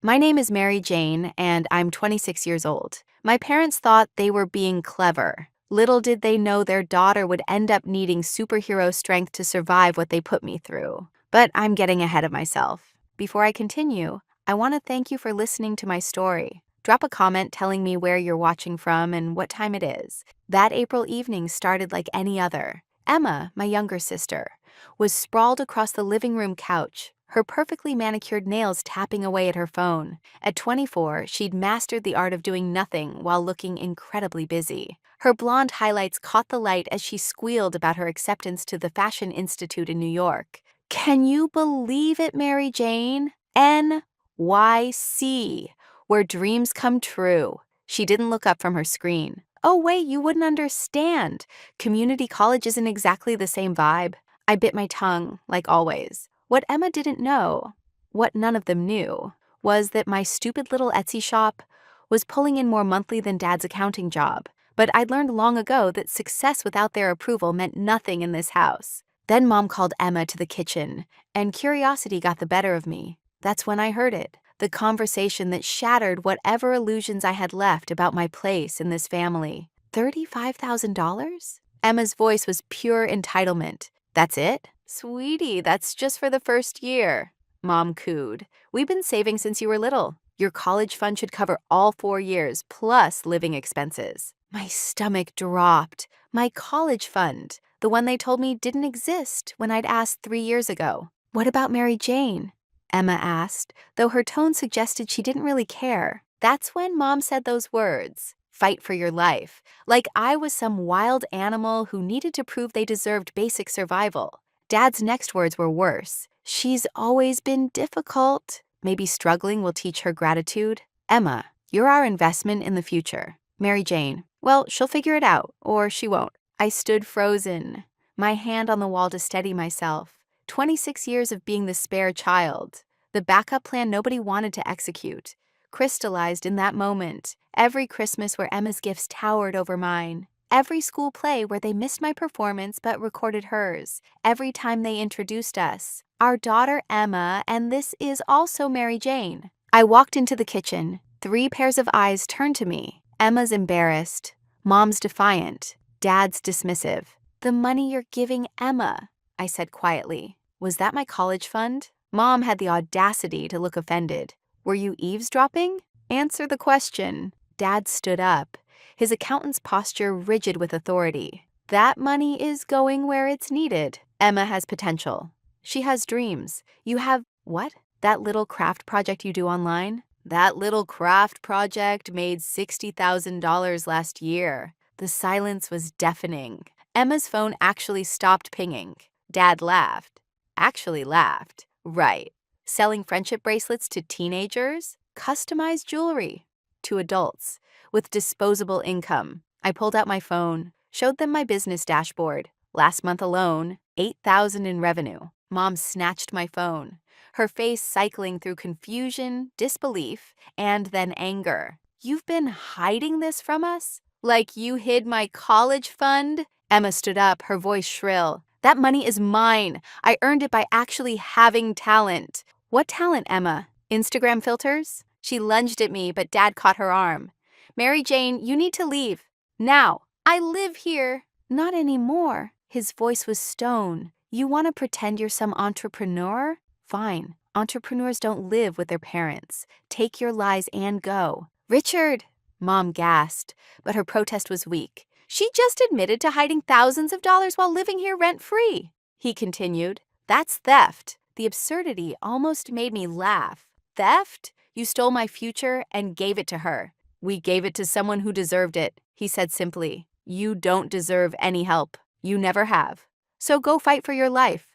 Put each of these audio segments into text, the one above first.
My name is Mary Jane, and I'm 26 years old. My parents thought they were being clever. Little did they know their daughter would end up needing superhero strength to survive what they put me through. But I'm getting ahead of myself. Before I continue, I want to thank you for listening to my story. Drop a comment telling me where you're watching from and what time it is. That April evening started like any other. Emma, my younger sister, was sprawled across the living room couch, her perfectly manicured nails tapping away at her phone. At 24, she'd mastered the art of doing nothing while looking incredibly busy. Her blonde highlights caught the light as she squealed about her acceptance to the Fashion Institute in New York. Can you believe it, Mary Jane? NYC, where dreams come true. She didn't look up from her screen. Oh, wait, you wouldn't understand. Community college isn't exactly the same vibe. I bit my tongue, like always. What Emma didn't know, what none of them knew, was that my stupid little Etsy shop was pulling in more monthly than Dad's accounting job. But I'd learned long ago that success without their approval meant nothing in this house. Then Mom called Emma to the kitchen, and curiosity got the better of me. That's when I heard it, the conversation that shattered whatever illusions I had left about my place in this family. $35,000? Emma's voice was pure entitlement. That's it? Sweetie, that's just for the first year. Mom cooed. We've been saving since you were little. Your college fund should cover all 4 years, plus living expenses. My stomach dropped. My college fund, the one they told me didn't exist when I'd asked 3 years ago. What about Mary Jane? Emma asked, though her tone suggested she didn't really care. That's when Mom said those words. Fight for your life. Like I was some wild animal who needed to prove they deserved basic survival. Dad's next words were worse. She's always been difficult. Maybe struggling will teach her gratitude. Emma, you're our investment in the future. Mary Jane, well, she'll figure it out, or she won't. I stood frozen, my hand on the wall to steady myself. 26 years of being the spare child, the backup plan nobody wanted to execute, crystallized in that moment. Every Christmas where Emma's gifts towered over mine. Every school play where they missed my performance but recorded hers. Every time they introduced us. Our daughter Emma, and this is also Mary Jane. I walked into the kitchen. 3 pairs of eyes turned to me. Emma's embarrassed. Mom's defiant. Dad's dismissive. The money you're giving Emma, I said quietly. Was that my college fund? Mom had the audacity to look offended. Were you eavesdropping? Answer the question. Dad stood up, his accountant's posture rigid with authority. That money is going where it's needed. Emma has potential. She has dreams. You have, what? That little craft project you do online? That little craft project made $60,000 last year. The silence was deafening. Emma's phone actually stopped pinging. Dad laughed. Actually laughed. Right. Selling friendship bracelets to teenagers? Customized jewelry to adults with disposable income. I pulled out my phone, showed them my business dashboard. Last month alone, $8,000 in revenue. Mom snatched my phone, her face cycling through confusion, disbelief, and then anger. You've been hiding this from us? Like you hid my college fund? Emma stood up, her voice shrill. That money is mine. I earned it by actually having talent. What talent, Emma? Instagram filters? She lunged at me, but Dad caught her arm. Mary Jane, you need to leave. Now. I live here. Not anymore. His voice was stone. You want to pretend you're some entrepreneur? Fine. Entrepreneurs don't live with their parents. Take your lies and go. Richard! Mom gasped, but her protest was weak. She just admitted to hiding thousands of dollars while living here rent-free. He continued. That's theft. The absurdity almost made me laugh. Theft? You stole my future and gave it to her. We gave it to someone who deserved it, he said simply. You don't deserve any help. You never have. So go fight for your life,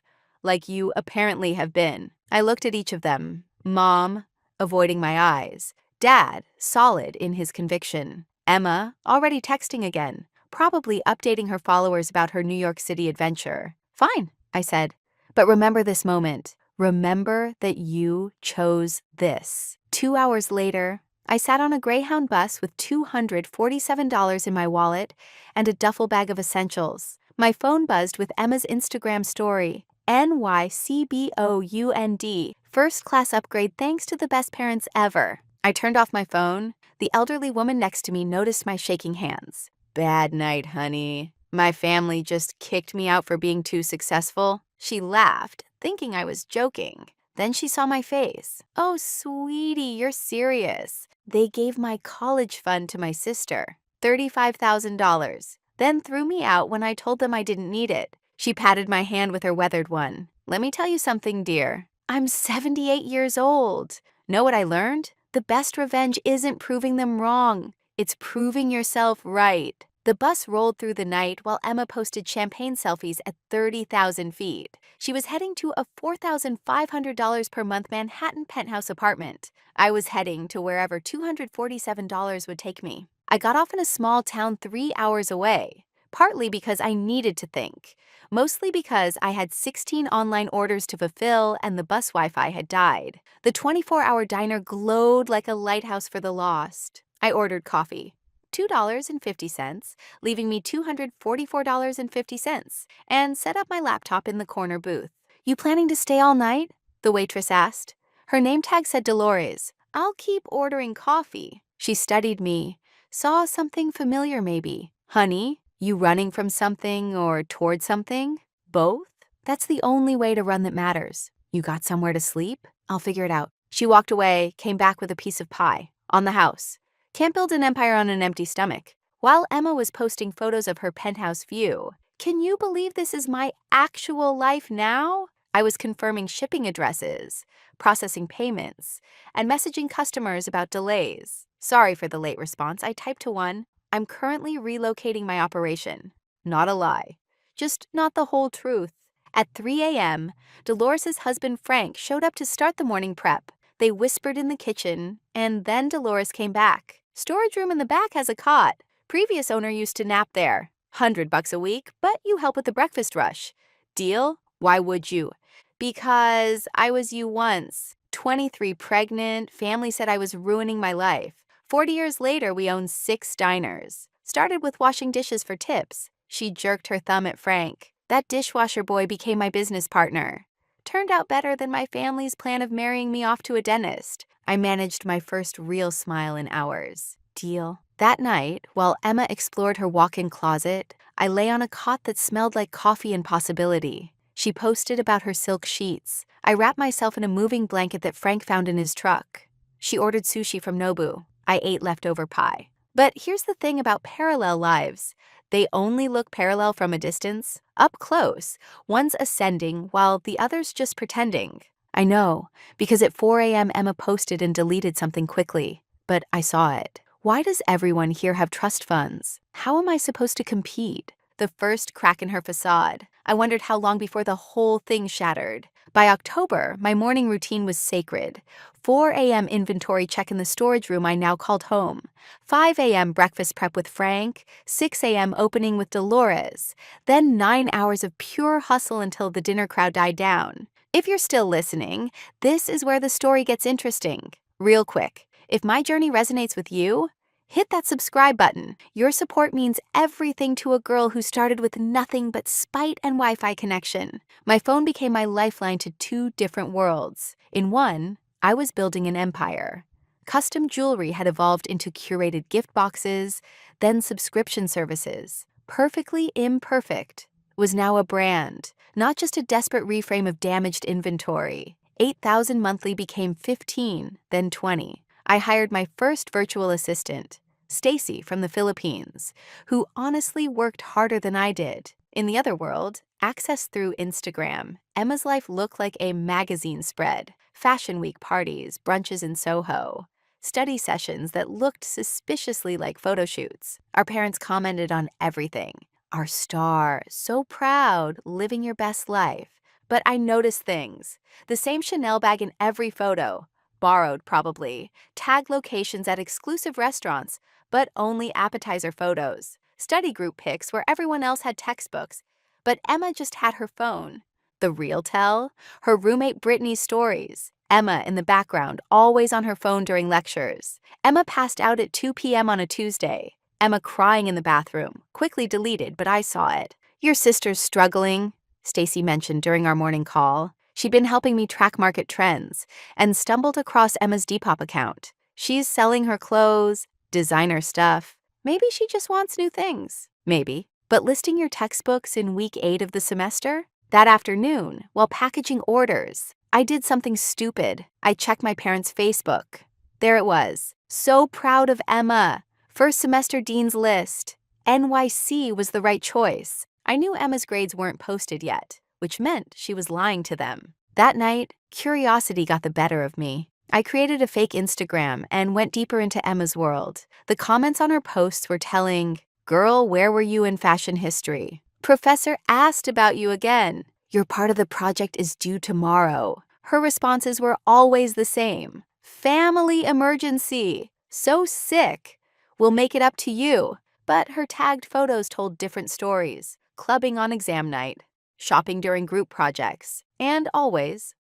like you apparently have been. I looked at each of them. Mom, avoiding my eyes. Dad, solid in his conviction. Emma, already texting again, probably updating her followers about her New York City adventure. Fine, I said. But remember this moment. Remember that you chose this. 2 hours later, I sat on a Greyhound bus with $247 in my wallet and a duffel bag of essentials. My phone buzzed with Emma's Instagram story. NYCBOUND. First class upgrade thanks to the best parents ever. I turned off my phone. The elderly woman next to me noticed my shaking hands. Bad night, honey. My family just kicked me out for being too successful. She laughed, thinking I was joking. Then she saw my face. Oh, sweetie, you're serious. They gave my college fund to my sister, $35,000, then threw me out when I told them I didn't need it. She patted my hand with her weathered one. Let me tell you something, dear. I'm 78 years old. Know what I learned? The best revenge isn't proving them wrong. It's proving yourself right. The bus rolled through the night while Emma posted champagne selfies at 30,000 feet. She was heading to a $4,500 per month Manhattan penthouse apartment. I was heading to wherever $247 would take me. I got off in a small town 3 hours away, partly because I needed to think, mostly because I had 16 online orders to fulfill and the bus Wi-Fi had died. The 24-hour diner glowed like a lighthouse for the lost. I ordered coffee, $2.50, leaving me $244.50, and set up my laptop in the corner booth. You planning to stay all night? The waitress asked. Her name tag said Dolores. I'll keep ordering coffee. She studied me. Saw something familiar maybe. Honey, you running from something or toward something? Both? That's the only way to run that matters. You got somewhere to sleep? I'll figure it out. She walked away, came back with a piece of pie. On the house. Can't build an empire on an empty stomach. While Emma was posting photos of her penthouse view, can you believe this is my actual life now? I was confirming shipping addresses, processing payments, and messaging customers about delays. Sorry for the late response. I typed to one. I'm currently relocating my operation. Not a lie. Just not the whole truth. At 3 a.m., Dolores' husband Frank showed up to start the morning prep. They whispered in the kitchen, and then Dolores came back. Storage room in the back has a cot. Previous owner used to nap there. $100 a week, but you help with the breakfast rush. Deal? Why would you? Because I was you once. 23 pregnant, family said I was ruining my life. 40 years later, we own 6 diners. Started with washing dishes for tips. She jerked her thumb at Frank. That dishwasher boy became my business partner. Turned out better than my family's plan of marrying me off to a dentist. I managed my first real smile in hours. Deal? That night, while Emma explored her walk-in closet, I lay on a cot that smelled like coffee and possibility. She posted about her silk sheets. I wrapped myself in a moving blanket that Frank found in his truck. She ordered sushi from Nobu. I ate leftover pie. But here's the thing about parallel lives. They only look parallel from a distance. Up close, one's ascending while the other's just pretending. I know, because at 4 a.m. Emma posted and deleted something quickly. But I saw it. Why does everyone here have trust funds? How am I supposed to compete? The first crack in her facade. I wondered how long before the whole thing shattered. By October, my morning routine was sacred. 4 a.m. inventory check in the storage room I now called home. 5 a.m. breakfast prep with Frank. 6 a.m. opening with Dolores. Then 9 hours of pure hustle until the dinner crowd died down. If you're still listening, this is where the story gets interesting. Real quick, if my journey resonates with you, hit that subscribe button. Your support means everything to a girl who started with nothing but spite and Wi-Fi connection. My phone became my lifeline to 2 different worlds. In one, I was building an empire. Custom jewelry had evolved into curated gift boxes, then subscription services. Perfectly Imperfect was now a brand, not just a desperate reframe of damaged inventory. 8,000 monthly became 15, then 20. I hired my first virtual assistant, Stacy from the Philippines, who honestly worked harder than I did. In the other world, access through Instagram, Emma's life looked like a magazine spread. Fashion week parties, brunches in Soho, study sessions that looked suspiciously like photo shoots. Our parents commented on everything. Our star, so proud, living your best life. But I noticed things. The same Chanel bag in every photo. Borrowed, probably. Tag locations at exclusive restaurants, but only appetizer photos. Study group pics where everyone else had textbooks, but Emma just had her phone. The real tell? Her roommate Brittany's stories. Emma in the background, always on her phone during lectures. Emma passed out at 2 p.m. on a Tuesday. Emma crying in the bathroom. Quickly deleted, but I saw it. Your sister's struggling. Stacy mentioned during our morning call. She'd been helping me track market trends and stumbled across Emma's Depop account. She's selling her clothes, designer stuff. Maybe she just wants new things. Maybe. But listing your textbooks in week 8 of the semester? That afternoon, while packaging orders, I did something stupid. I checked my parents' Facebook. There it was. So proud of Emma. First semester dean's list. NYC was the right choice. I knew Emma's grades weren't posted yet, which meant she was lying to them. That night, curiosity got the better of me. I created a fake Instagram and went deeper into Emma's world. The comments on her posts were telling, "Girl, where were you in fashion history? Professor asked about you again. Your part of the project is due tomorrow." Her responses were always the same. "Family emergency. So sick. We'll make it up to you." But her tagged photos told different stories. Clubbing on exam night, shopping during group projects, and always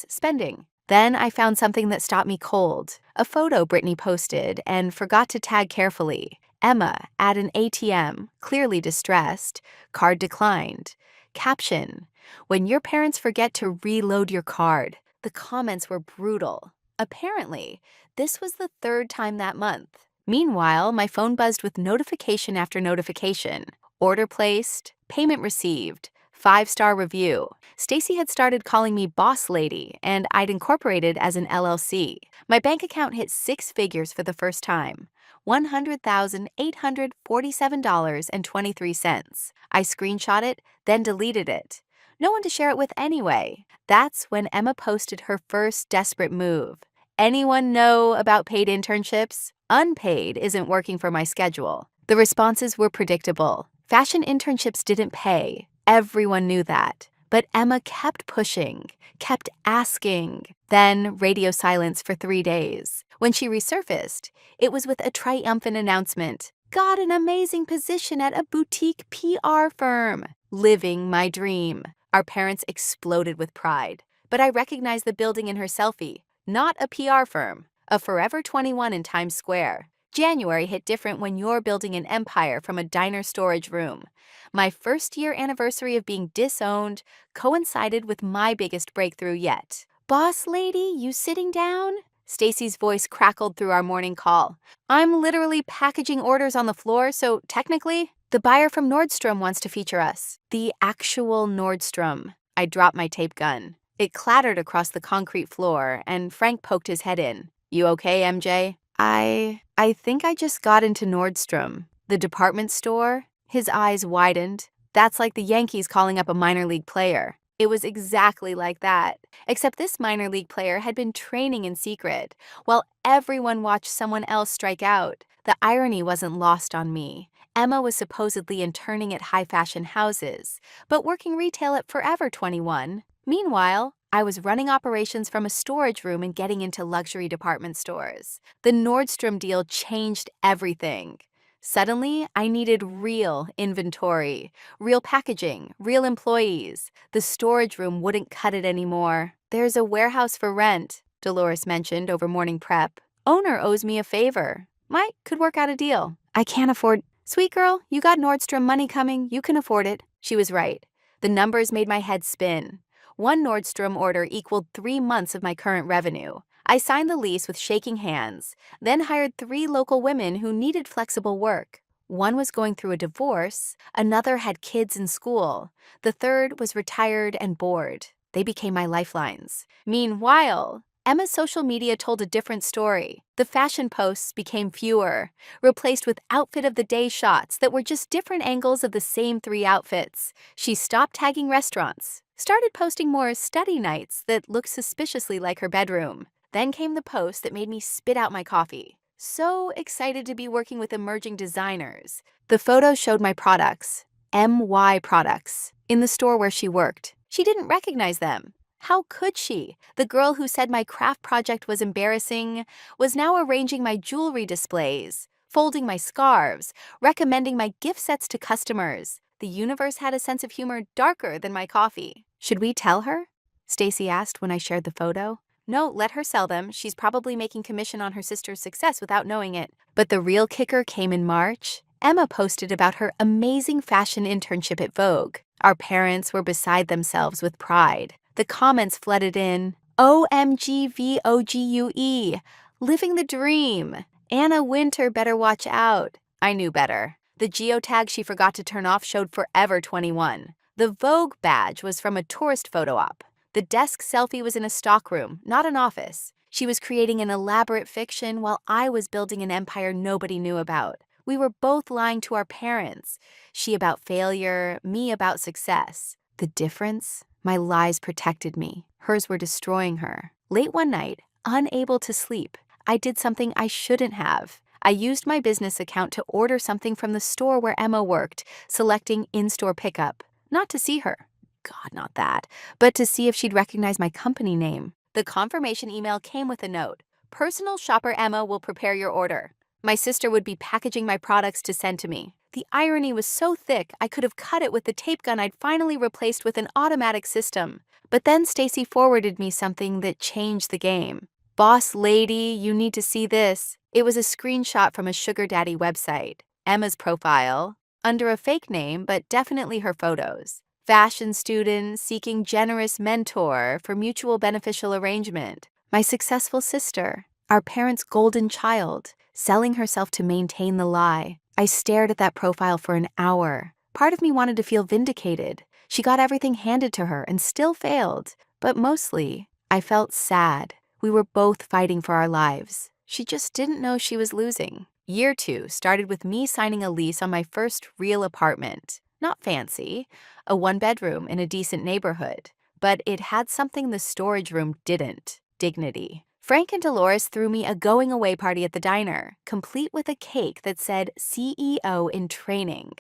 spending. Then I found something that stopped me cold. A photo Brittany posted and forgot to tag carefully. Emma at an ATM, clearly distressed. Card declined. Caption: "When your parents forget to reload your card." The comments were brutal. Apparently, this was the 3rd time that month. Meanwhile, my phone buzzed with notification after notification. Order placed, payment received, 5-star review. Stacy had started calling me boss lady, and I'd incorporated as an LLC. My bank account hit 6 figures for the first time. $100,847.23. I screenshot it, then deleted it. No one to share it with anyway. That's when Emma posted her first desperate move. "Anyone know about paid internships? Unpaid isn't working for my schedule." The responses were predictable. Fashion internships didn't pay. Everyone knew that. But Emma kept pushing, kept asking. Then radio silence for 3 days. When she resurfaced, it was with a triumphant announcement. "Got an amazing position at a boutique PR firm. Living my dream." Our parents exploded with pride. But I recognized the building in her selfie. Not a PR firm. A Forever 21 in Times Square. January hit different when you're building an empire from a diner storage room. My first-year anniversary of being disowned coincided with my biggest breakthrough yet. "Boss lady, you sitting down?" Stacy's voice crackled through our morning call. "I'm literally packaging orders on the floor, so technically, the buyer from Nordstrom wants to feature us." The actual Nordstrom. I dropped my tape gun. It clattered across the concrete floor, and Frank poked his head in. "You okay, MJ?" I think I just got into Nordstrom. The department store? His eyes widened. That's like the Yankees calling up a minor league player. It was exactly like that. Except this minor league player had been training in secret, while everyone watched someone else strike out. The irony wasn't lost on me. Emma was supposedly interning at high-fashion houses, but working retail at Forever 21. Meanwhile, I was running operations from a storage room and getting into luxury department stores. The Nordstrom deal changed everything. Suddenly, I needed real inventory, real packaging, real employees. The storage room wouldn't cut it anymore. "There's a warehouse for rent," Dolores mentioned over morning prep. "Owner owes me a favor. Might could work out a deal. I can't afford—" "Sweet girl, you got Nordstrom money coming. You can afford it." She was right. The numbers made my head spin. One Nordstrom order equaled 3 months of my current revenue. I signed the lease with shaking hands, then hired 3 local women who needed flexible work. One was going through a divorce, another had kids in school, the third was retired and bored. They became my lifelines. Meanwhile, Emma's social media told a different story. The fashion posts became fewer, replaced with outfit of the day shots that were just different angles of the same 3 outfits. She stopped tagging restaurants, started posting more study nights that looked suspiciously like her bedroom. Then came the post that made me spit out my coffee. "So excited to be working with emerging designers." The photo showed my products, MY products, in the store where she worked. She didn't recognize them. How could she? The girl who said my craft project was embarrassing was now arranging my jewelry displays, folding my scarves, recommending my gift sets to customers. The universe had a sense of humor darker than my coffee. "Should we tell her?" Stacy asked when I shared the photo. "No, let her sell them. She's probably making commission on her sister's success without knowing it." But the real kicker came in March. Emma posted about her amazing fashion internship at Vogue. Our parents were beside themselves with pride. The comments flooded in. OMGVOGUE. Living the dream. Anna Winter better watch out. I knew better. The geotag she forgot to turn off showed Forever 21. The Vogue badge was from a tourist photo op. The desk selfie was in a stockroom, not an office. She was creating an elaborate fiction while I was building an empire nobody knew about. We were both lying to our parents. She about failure, me about success. The difference? My lies protected me. Hers were destroying her. Late one night, unable to sleep, I did something I shouldn't have. I used my business account to order something from the store where Emma worked, selecting in-store pickup. Not to see her. God, not that. But to see if she'd recognize my company name. The confirmation email came with a note. Personal shopper Emma will prepare your order. My sister would be packaging my products to send to me. The irony was so thick, I could have cut it with the tape gun I'd finally replaced with an automatic system. But then Stacy forwarded me something that changed the game. Boss lady, you need to see this. It was a screenshot from a sugar daddy website. Emma's profile, under a fake name, but definitely her photos. Fashion student seeking generous mentor for mutual beneficial arrangement. My successful sister. Our parents' golden child, selling herself to maintain the lie. I stared at that profile for an hour. Part of me wanted to feel vindicated. She got everything handed to her and still failed. But mostly, I felt sad. We were both fighting for our lives. She just didn't know she was losing. Year 2 started with me signing a lease on my first real apartment. Not fancy, a 1-bedroom in a decent neighborhood. But it had something the storage room didn't. Dignity. Frank and Dolores threw me a going-away party at the diner, complete with a cake that said CEO in training.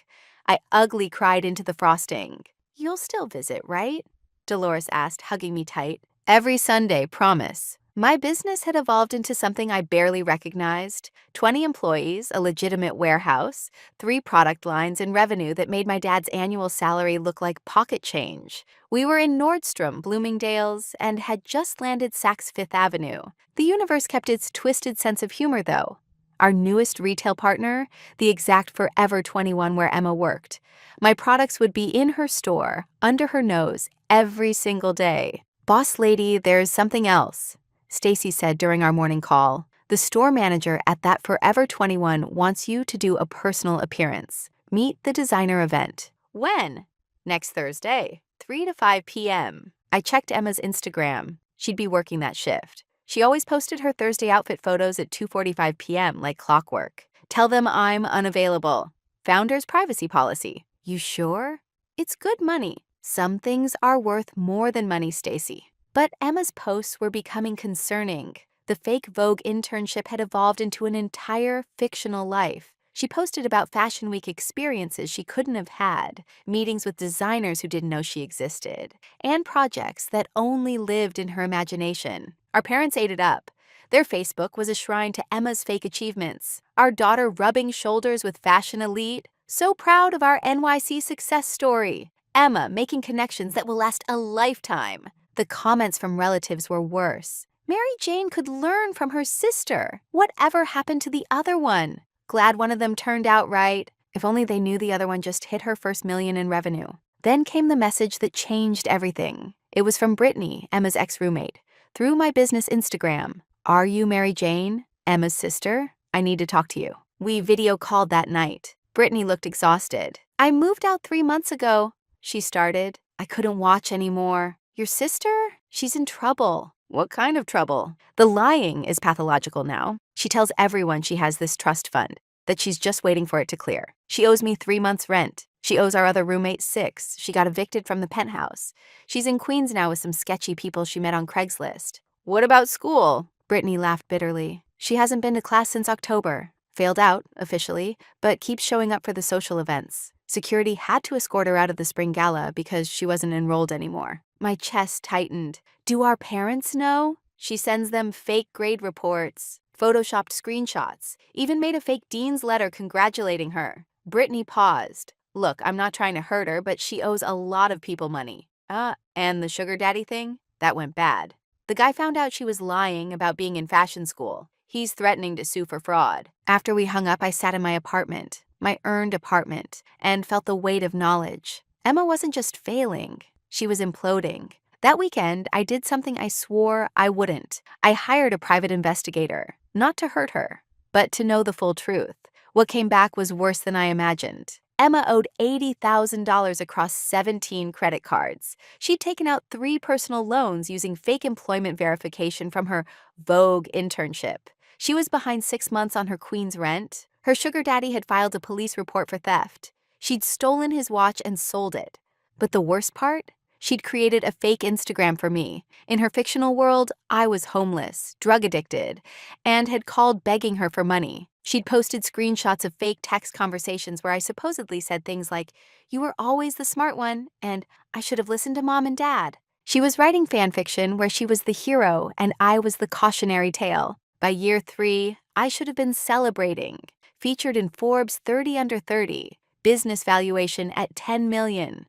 I ugly cried into the frosting. You'll still visit, right? Dolores asked, hugging me tight. Every Sunday, promise. My business had evolved into something I barely recognized. 20 employees, a legitimate warehouse, 3 product lines, and revenue that made my dad's annual salary look like pocket change. We were in Nordstrom, Bloomingdale's, and had just landed Saks Fifth Avenue. The universe kept its twisted sense of humor, though. Our newest retail partner, the exact Forever 21 where Emma worked. My products would be in her store, under her nose, every single day. Boss lady, there's something else, Stacy said during our morning call. The store manager at that Forever 21 wants you to do a personal appearance. Meet the designer event. When? Next Thursday, 3 to 5 p.m. I checked Emma's Instagram. She'd be working that shift. She always posted her Thursday outfit photos at 2:45 p.m. like clockwork. Tell them I'm unavailable. Founder's privacy policy. You sure? It's good money. Some things are worth more than money, Stacy. But Emma's posts were becoming concerning. The fake Vogue internship had evolved into an entire fictional life. She posted about Fashion Week experiences she couldn't have had, meetings with designers who didn't know she existed, and projects that only lived in her imagination. Our parents ate it up. Their Facebook was a shrine to Emma's fake achievements. Our daughter rubbing shoulders with fashion elite. So proud of our NYC success story. Emma making connections that will last a lifetime. The comments from relatives were worse. Mary Jane could learn from her sister. Whatever happened to the other one? Glad one of them turned out right. If only they knew the other one just hit her first million in revenue. Then came the message that changed everything. It was from Brittany, Emma's ex-roommate. Through my business Instagram. Are you Mary Jane? Emma's sister? I need to talk to you. We video called that night. Brittany looked exhausted. I moved out 3 months ago, she started. I couldn't watch anymore. Your sister? She's in trouble. What kind of trouble? The lying is pathological now. She tells everyone she has this trust fund, that she's just waiting for it to clear. She owes me 3 months' rent. She owes our other roommate 6. She got evicted from the penthouse. She's in Queens now with some sketchy people she met on Craigslist. What about school? Brittany laughed bitterly. She hasn't been to class since October. Failed out, officially, but keeps showing up for the social events. Security had to escort her out of the spring gala because she wasn't enrolled anymore. My chest tightened. Do our parents know? She sends them fake grade reports, photoshopped screenshots, even made a fake dean's letter congratulating her. Brittany paused. Look, I'm not trying to hurt her, but she owes a lot of people money. And the sugar daddy thing? That went bad. The guy found out she was lying about being in fashion school. He's threatening to sue for fraud. After we hung up, I sat in my apartment, my earned apartment, and felt the weight of knowledge. Emma wasn't just failing, she was imploding. That weekend, I did something I swore I wouldn't. I hired a private investigator, not to hurt her, but to know the full truth. What came back was worse than I imagined. Emma owed $80,000 across 17 credit cards. She'd taken out 3 personal loans using fake employment verification from her Vogue internship. She was behind 6 months on her Queen's rent. Her sugar daddy had filed a police report for theft. She'd stolen his watch and sold it. But the worst part? She'd created a fake Instagram for me. In her fictional world, I was homeless, drug addicted, and had called begging her for money. She'd posted screenshots of fake text conversations where I supposedly said things like, "You were always the smart one," and "I should have listened to mom and dad." She was writing fan fiction where she was the hero and I was the cautionary tale. By year 3, I should have been celebrating. Featured in Forbes 30 Under 30, business valuation at $10 million.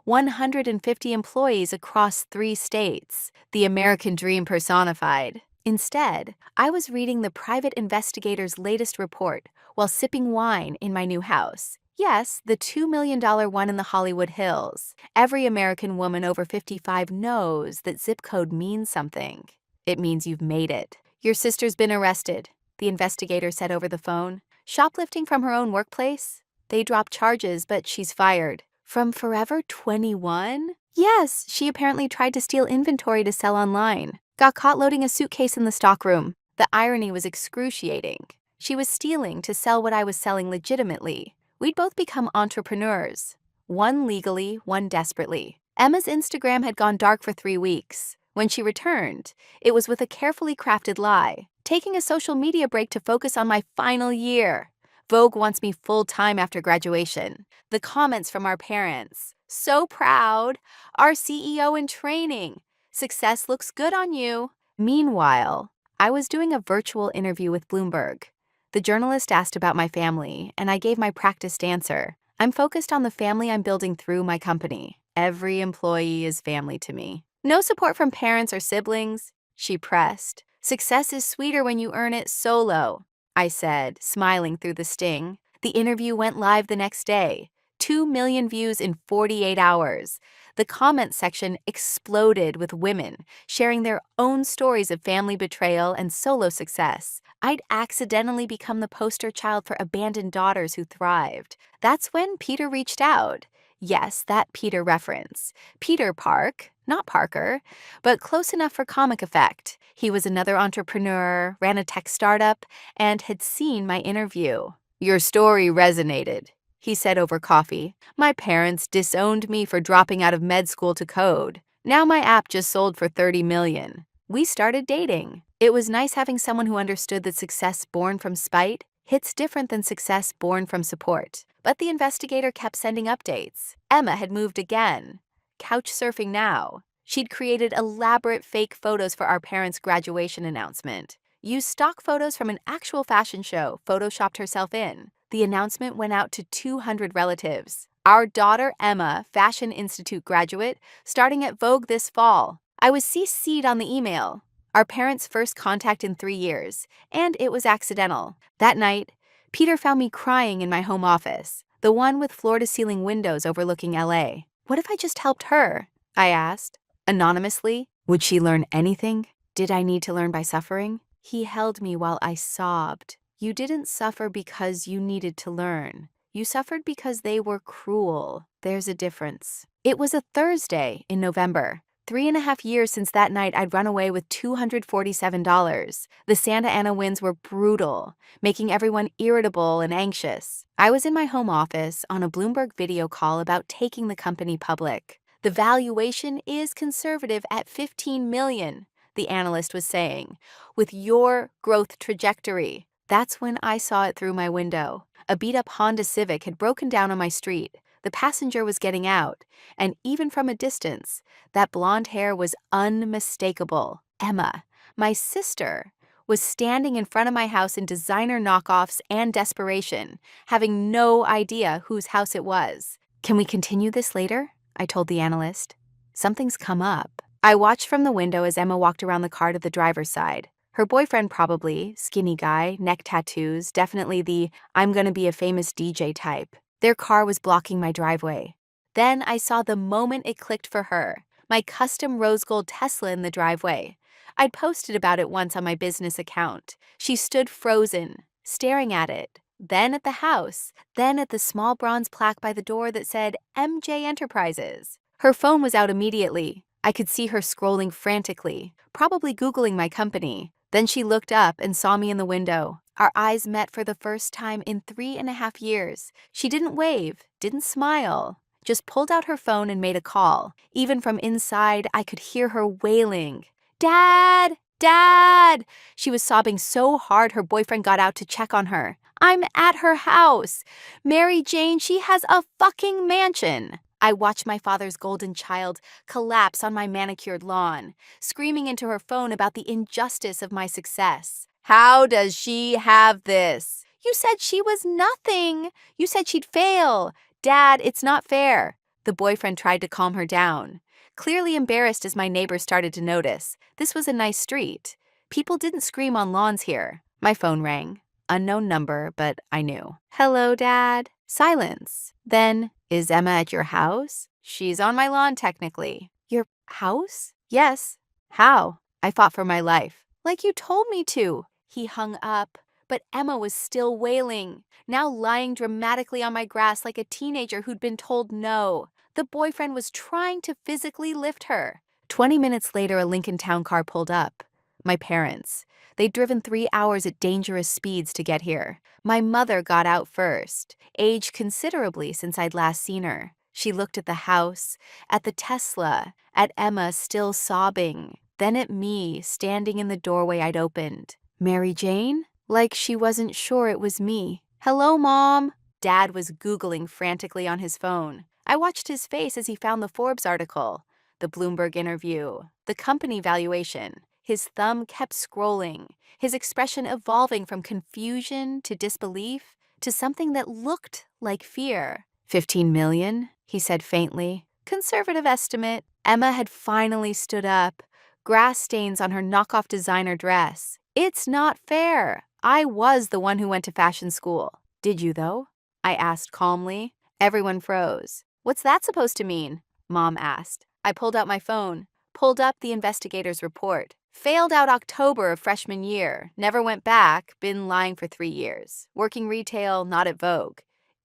150 employees across 3 states, the American dream personified. Instead, I was reading the private investigator's latest report while sipping wine in my new house. Yes, the $2 million one in the Hollywood Hills. Every American woman over 55 knows that zip code means something. It means you've made it. Your sister's been arrested, the investigator said over the phone. Shoplifting from her own workplace? They dropped charges, but she's fired. From Forever 21? Yes, she apparently tried to steal inventory to sell online. Got caught loading a suitcase in the stockroom. The irony was excruciating. She was stealing to sell what I was selling legitimately. We'd both become entrepreneurs. One legally, one desperately. Emma's Instagram had gone dark for 3 weeks. When she returned, it was with a carefully crafted lie, taking a social media break to focus on my final year. Vogue wants me full-time after graduation. The comments from our parents. So proud. Our CEO in training. Success looks good on you. Meanwhile, I was doing a virtual interview with Bloomberg. The journalist asked about my family, and I gave my practiced answer. I'm focused on the family I'm building through my company. Every employee is family to me. No support from parents or siblings, she pressed. Success is sweeter when you earn it solo, I said, smiling through the sting. The interview went live the next day. 2 million views in 48 hours. The comment section exploded with women sharing their own stories of family betrayal and solo success. I'd accidentally become the poster child for abandoned daughters who thrived. That's when Peter reached out. Yes, that Peter reference. Peter Park, not Parker, but close enough for comic effect. He was another entrepreneur, ran a tech startup, and had seen my interview. Your story resonated, he said over coffee. My parents disowned me for dropping out of med school to code. Now my app just sold for $30 million. We started dating. It was nice having someone who understood that success born from spite hits different than success born from support. But the investigator kept sending updates. Emma had moved again. Couch surfing now. She'd created elaborate fake photos for our parents' graduation announcement. Used stock photos from an actual fashion show, photoshopped herself in. The announcement went out to 200 relatives. Our daughter Emma, Fashion Institute graduate, starting at Vogue this fall. I was CC'd on the email. Our parents' first contact in 3 years, and it was accidental. That night, Peter found me crying in my home office, the one with floor-to-ceiling windows overlooking LA. What if I just helped her? I asked. Anonymously, would she learn anything? Did I need to learn by suffering? He held me while I sobbed. You didn't suffer because you needed to learn. You suffered because they were cruel. There's a difference. It was a Thursday in November. 3.5 years since that night I'd run away with $247. The Santa Ana winds were brutal, making everyone irritable and anxious. I was in my home office on a Bloomberg video call about taking the company public. The valuation is conservative at $15 million, the analyst was saying, with your growth trajectory. That's when I saw it through my window. A beat-up Honda Civic had broken down on my street. The passenger was getting out, and even from a distance, that blonde hair was unmistakable. Emma, my sister, was standing in front of my house in designer knockoffs and desperation, having no idea whose house it was. Can we continue this later? I told the analyst. Something's come up. I watched from the window as Emma walked around the car to the driver's side. Her boyfriend probably, skinny guy, neck tattoos, definitely the I'm gonna be a famous DJ type. Their car was blocking my driveway. Then I saw the moment it clicked for her. My custom rose gold Tesla in the driveway. I'd posted about it once on my business account. She stood frozen, staring at it, then at the house, then at the small bronze plaque by the door that said MJ Enterprises. Her phone was out immediately. I could see her scrolling frantically, probably Googling my company. Then she looked up and saw me in the window. Our eyes met for the first time in 3.5 years. She didn't wave, didn't smile, just pulled out her phone and made a call. Even from inside, I could hear her wailing. Dad! Dad! She was sobbing so hard her boyfriend got out to check on her. I'm at her house. Mary Jane, she has a fucking mansion. I watched my father's golden child collapse on my manicured lawn, screaming into her phone about the injustice of my success. How does she have this? You said she was nothing. You said she'd fail. Dad, it's not fair. The boyfriend tried to calm her down. Clearly embarrassed as my neighbors started to notice. This was a nice street. People didn't scream on lawns here. My phone rang. Unknown number, but I knew. Hello, Dad. Silence. Then, is Emma at your house? She's on my lawn, technically. Your house? Yes. How? I fought for my life. Like you told me to. He hung up, but Emma was still wailing, now lying dramatically on my grass like a teenager who'd been told no. The boyfriend was trying to physically lift her. 20 minutes later, a Lincoln Town car pulled up. My parents. They'd driven 3 hours at dangerous speeds to get here. My mother got out first, aged considerably since I'd last seen her. She looked at the house, at the Tesla, at Emma still sobbing, then at me standing in the doorway I'd opened. Mary Jane? Like she wasn't sure it was me. Hello, Mom. Dad was Googling frantically on his phone. I watched his face as he found the Forbes article, the Bloomberg interview, the company valuation. His thumb kept scrolling, his expression evolving from confusion to disbelief to something that looked like fear. 15 million, he said faintly. Conservative estimate. Emma had finally stood up, grass stains on her knockoff designer dress. It's not fair. I was the one who went to fashion school. Did you, though? I asked calmly. Everyone froze. What's that supposed to mean? Mom asked. I pulled out my phone, pulled up the investigator's report. Failed out October of freshman year, never went back, been lying for 3 years. Working retail, not at Vogue.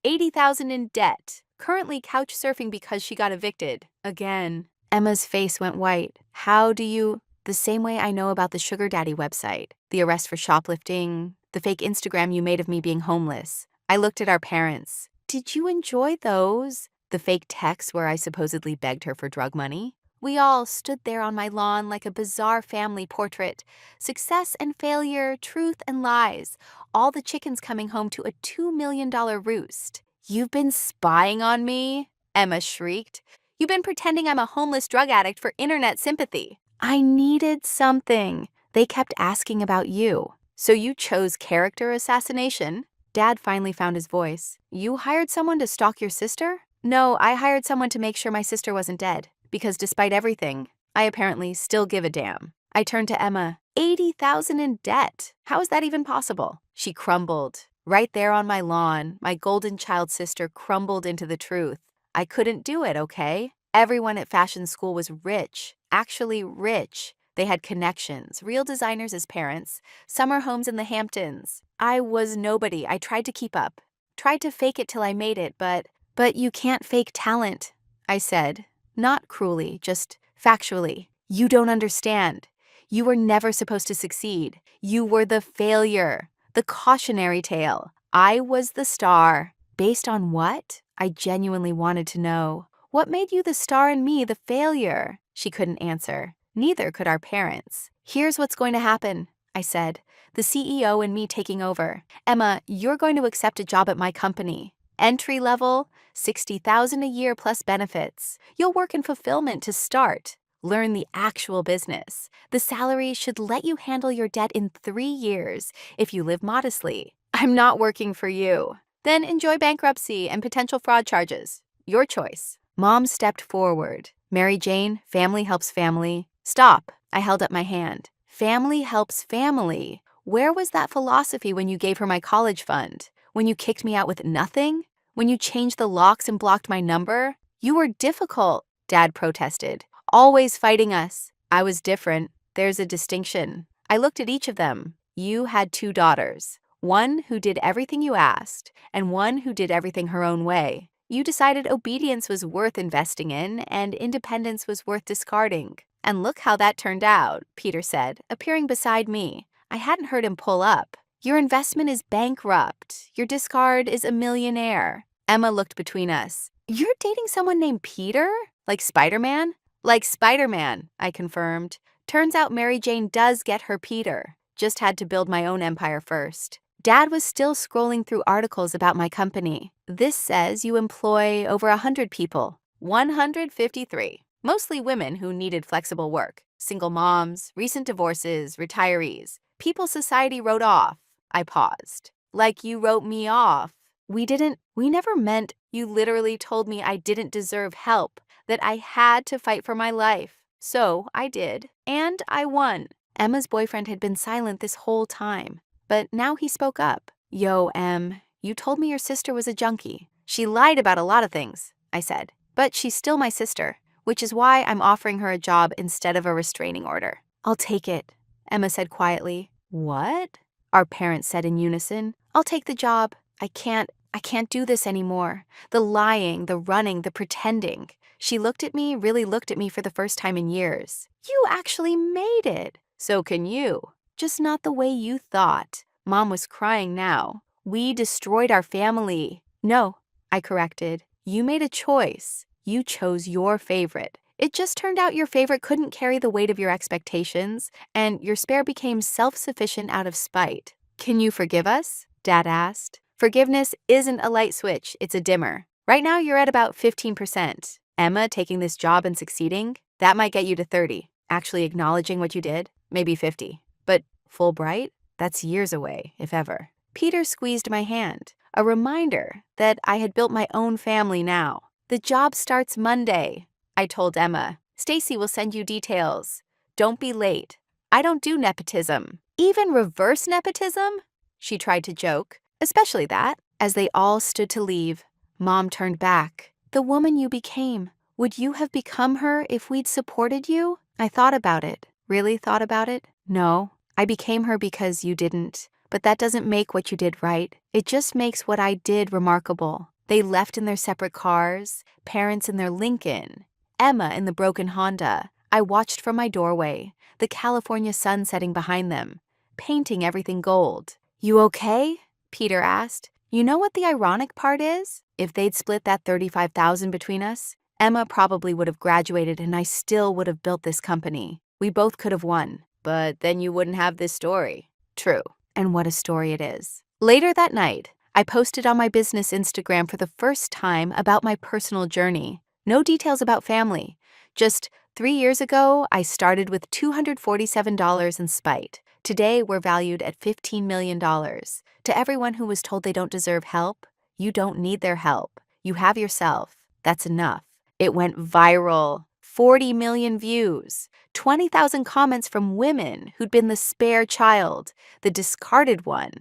80,000 in debt, currently couch surfing because she got evicted. Again. Emma's face went white. How do you... The same way I know about the sugar daddy website, the arrest for shoplifting, the fake Instagram you made of me being homeless. I looked at our parents. Did you enjoy those? The fake texts where I supposedly begged her for drug money? We all stood there on my lawn like a bizarre family portrait. Success and failure, truth and lies. All the chickens coming home to a $2 million roost. You've been spying on me? Emma shrieked. You've been pretending I'm a homeless drug addict for internet sympathy. I needed something. They kept asking about you. So you chose character assassination? Dad finally found his voice. You hired someone to stalk your sister? No, I hired someone to make sure my sister wasn't dead. Because despite everything, I apparently still give a damn. I turned to Emma. 80,000 in debt. How is that even possible? She crumbled. Right there on my lawn, my golden child sister crumbled into the truth. I couldn't do it, okay? Everyone at fashion school was rich. Actually rich. They had connections, real designers as parents, summer homes in the Hamptons. I was nobody. I tried to keep up. Tried to fake it till I made it, but you can't fake talent, I said. Not cruelly, just factually. You don't understand. You were never supposed to succeed. You were the failure, the cautionary tale. I was the star. Based on what? I genuinely wanted to know. What made you the star and me the failure? She couldn't answer. Neither could our parents. Here's what's going to happen, I said. The CEO and me taking over. Emma, you're going to accept a job at my company. Entry level, $60,000 a year plus benefits. You'll work in fulfillment to start. Learn the actual business. The salary should let you handle your debt in 3 years if you live modestly. I'm not working for you. Then enjoy bankruptcy and potential fraud charges. Your choice. Mom stepped forward. Mary Jane, family helps family. Stop. I held up my hand. Family helps family. Where was that philosophy when you gave her my college fund? When you kicked me out with nothing? When you changed the locks and blocked my number? You were difficult, Dad protested. Always fighting us. I was different. There's a distinction. I looked at each of them. You had 2 daughters. One who did everything you asked, and one who did everything her own way. You decided obedience was worth investing in, and independence was worth discarding. And look how that turned out, Peter said, appearing beside me. I hadn't heard him pull up. Your investment is bankrupt. Your discard is a millionaire. Emma looked between us. You're dating someone named Peter? Like Spider-Man? Like Spider-Man, I confirmed. Turns out Mary Jane does get her Peter. Just had to build my own empire first. Dad was still scrolling through articles about my company. This says you employ over 100 people. 153. Mostly women who needed flexible work. Single moms, recent divorces, retirees. People society wrote off. I paused. Like you wrote me off. We never meant. You literally told me I didn't deserve help, that I had to fight for my life. So I did, and I won. Emma's boyfriend had been silent this whole time, but now he spoke up. Yo, Em, you told me your sister was a junkie. She lied about a lot of things, I said, but she's still my sister, which is why I'm offering her a job instead of a restraining order. I'll take it, Emma said quietly. What? Our parents said in unison. I'll take the job. I can't do this anymore. The lying, the running, the pretending. She really looked at me for the first time in years. You actually made it. So can you. Just not the way you thought. Mom was crying now. We destroyed our family. No, I corrected. You made a choice. You chose your favorite. It just turned out your favorite couldn't carry the weight of your expectations, and your spare became self-sufficient out of spite. Can you forgive us? Dad asked. Forgiveness isn't a light switch, it's a dimmer. Right now you're at about 15%. Emma taking this job and succeeding, that might get you to 30. Actually acknowledging what you did, maybe 50. But Fulbright? That's years away, if ever. Peter squeezed my hand, a reminder that I had built my own family now. The job starts Monday, I told Emma. Stacy will send you details. Don't be late. I don't do nepotism. Even reverse nepotism? She tried to joke. Especially that. As they all stood to leave, Mom turned back. The woman you became, would you have become her if we'd supported you? I thought about it. Really thought about it? No. I became her because you didn't. But that doesn't make what you did right. It just makes what I did remarkable. They left in their separate cars, parents in their Lincoln, Emma in the broken Honda. I watched from my doorway, the California sun setting behind them, painting everything gold. You okay? Peter asked. You know what the ironic part is? If they'd split that $35,000 between us, Emma probably would have graduated and I still would have built this company. We both could have won. But then you wouldn't have this story. True. And what a story it is. Later that night, I posted on my business Instagram for the first time about my personal journey. No details about family. Just 3 years ago, I started with $247 in spite. Today, we're valued at $15 million. To everyone who was told they don't deserve help, you don't need their help. You have yourself. That's enough. It went viral. 40 million views. 20,000 comments from women who'd been the spare child, the discarded one,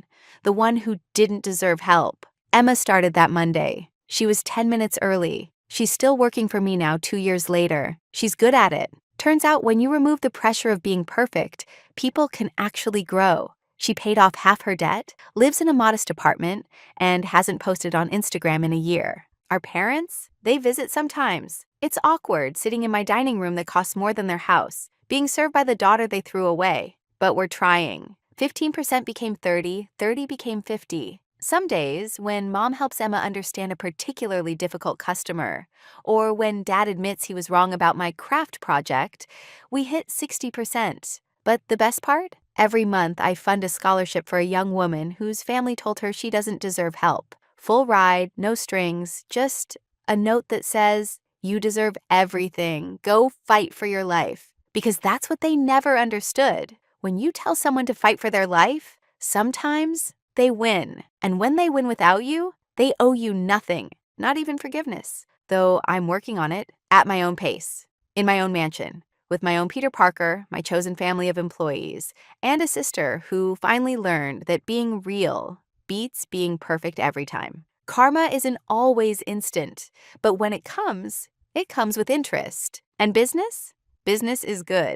the one who didn't deserve help. Emma started that Monday. She was 10 minutes early. She's still working for me now 2 years later. She's good at it. Turns out when you remove the pressure of being perfect, people can actually grow. She paid off half her debt, lives in a modest apartment, and hasn't posted on Instagram in a year. Our parents? They visit sometimes. It's awkward sitting in my dining room that costs more than their house, being served by the daughter they threw away. But we're trying. 15% became 30, 30 became 50. Some days, when Mom helps Emma understand a particularly difficult customer, or when Dad admits he was wrong about my craft project, we hit 60%. But the best part? Every month, I fund a scholarship for a young woman whose family told her she doesn't deserve help. Full ride, no strings, just a note that says, you deserve everything. Go fight for your life. Because that's what they never understood. When you tell someone to fight for their life, sometimes they win. And when they win without you, they owe you nothing, not even forgiveness. Though I'm working on it at my own pace, in my own mansion, with my own Peter Parker, my chosen family of employees, and a sister who finally learned that being real beats being perfect every time. Karma isn't always instant, but when it comes with interest. And business? Business is good.